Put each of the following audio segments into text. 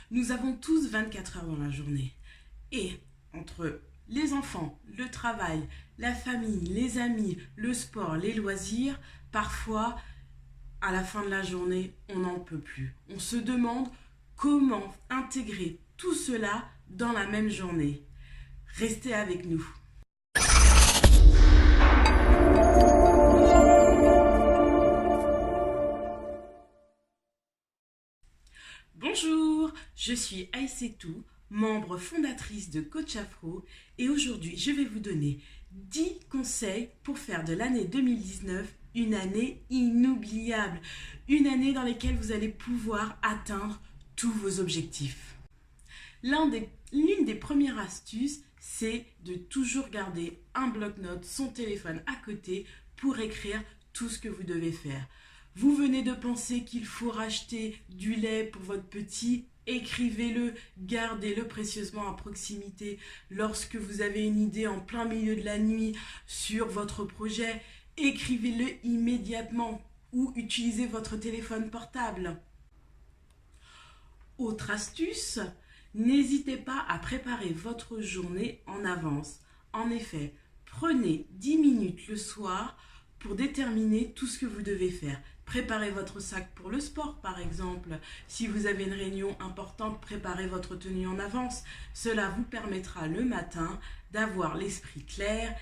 Nous avons tous 24 heures dans la journée. Et entre les enfants, le travail, la famille, les amis, le sport, les loisirs, parfois, à la fin de la journée, on n'en peut plus. On se demande comment intégrer tout cela dans la même journée. Restez avec nous. Bonjour, je suis Aïssetou, membre fondatrice de Coach Afro et aujourd'hui je vais vous donner 10 conseils pour faire de l'année 2019 une année inoubliable, une année dans laquelle vous allez pouvoir atteindre tous vos objectifs. L'une des premières astuces, c'est de toujours garder un bloc-notes, son téléphone à côté pour écrire tout ce que vous devez faire. Vous venez de penser qu'il faut racheter du lait pour votre petit, écrivez-le, gardez-le précieusement à proximité. Lorsque vous avez une idée en plein milieu de la nuit sur votre projet, écrivez-le immédiatement ou utilisez votre téléphone portable. Autre astuce, n'hésitez pas à préparer votre journée en avance. En effet, prenez 10 minutes le soir pour déterminer tout ce que vous devez faire. Préparez votre sac pour le sport, par exemple. Si vous avez une réunion importante, préparez votre tenue en avance. Cela vous permettra le matin d'avoir l'esprit clair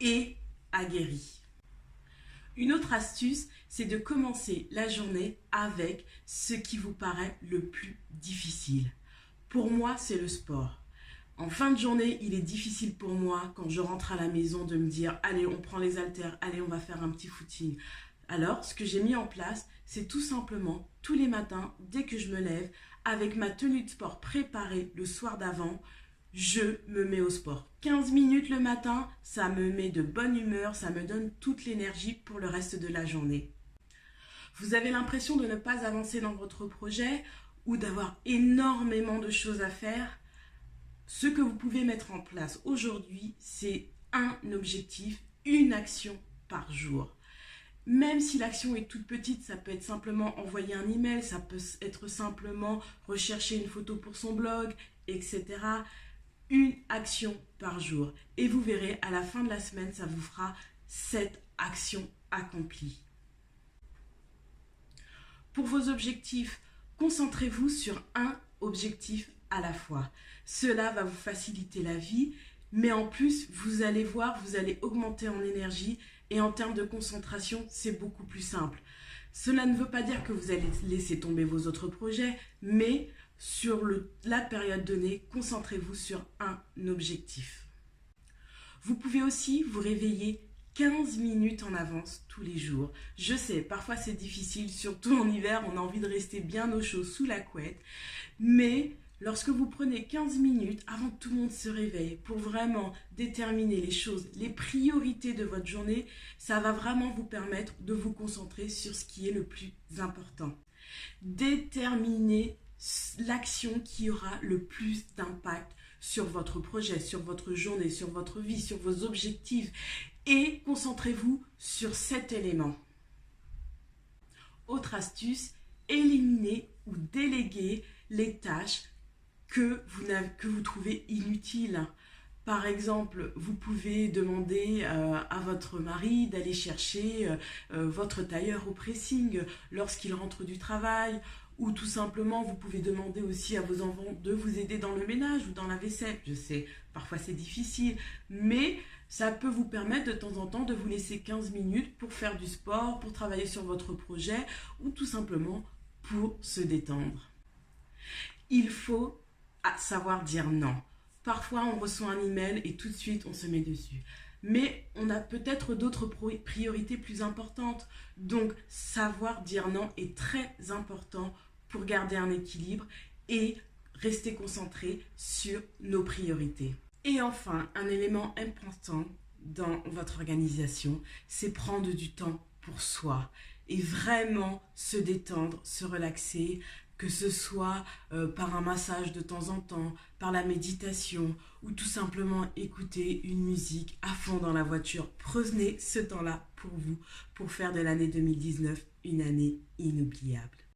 et aguerri. Une autre astuce, c'est de commencer la journée avec ce qui vous paraît le plus difficile. Pour moi, c'est le sport. En fin de journée, il est difficile pour moi, quand je rentre à la maison, de me dire « Allez, on prend les haltères, allez, on va faire un petit footing ». Alors, ce que j'ai mis en place, c'est tout simplement, tous les matins, dès que je me lève, avec ma tenue de sport préparée le soir d'avant, je me mets au sport. 15 minutes le matin, ça me met de bonne humeur, ça me donne toute l'énergie pour le reste de la journée. Vous avez l'impression de ne pas avancer dans votre projet ou d'avoir énormément de choses à faire. Ce que vous pouvez mettre en place aujourd'hui, c'est un objectif, une action par jour. Même si l'action est toute petite, ça peut être simplement envoyer un email, ça peut être simplement rechercher une photo pour son blog, etc. Une action par jour. Et vous verrez, à la fin de la semaine, ça vous fera 7 actions accomplies. Pour vos objectifs, concentrez-vous sur un objectif à la fois. Cela va vous faciliter la vie, mais en plus, vous allez voir, vous allez augmenter en énergie et en termes de concentration, c'est beaucoup plus simple. Cela ne veut pas dire que vous allez laisser tomber vos autres projets, mais sur la période donnée, concentrez-vous sur un objectif. Vous pouvez aussi vous réveiller 15 minutes en avance tous les jours. Je sais, parfois c'est difficile, surtout en hiver, on a envie de rester bien au chaud sous la couette, mais lorsque vous prenez 15 minutes avant que tout le monde se réveille pour vraiment déterminer les choses, les priorités de votre journée, ça va vraiment vous permettre de vous concentrer sur ce qui est le plus important. Déterminez l'action qui aura le plus d'impact sur votre projet, sur votre journée, sur votre vie, sur vos objectifs et concentrez-vous sur cet élément. Autre astuce, éliminez ou déléguez les tâches que vous trouvez inutiles. Par exemple, vous pouvez demander à votre mari d'aller chercher votre tailleur au pressing lorsqu'il rentre du travail, ou tout simplement, vous pouvez demander aussi à vos enfants de vous aider dans le ménage ou dans la vaisselle. Je sais, parfois c'est difficile, mais ça peut vous permettre de temps en temps de vous laisser 15 minutes pour faire du sport, pour travailler sur votre projet ou tout simplement pour se détendre. Il faut savoir dire non. Parfois, on reçoit un email et tout de suite, on se met dessus. Mais on a peut-être d'autres priorités plus importantes. Donc, savoir dire non est très important pour garder un équilibre et rester concentré sur nos priorités. Et enfin, un élément important dans votre organisation, c'est prendre du temps pour soi et vraiment se détendre, se relaxer, que ce soit par un massage de temps en temps, par la méditation ou tout simplement écouter une musique à fond dans la voiture. Prenez ce temps-là pour vous, pour faire de l'année 2019 une année inoubliable.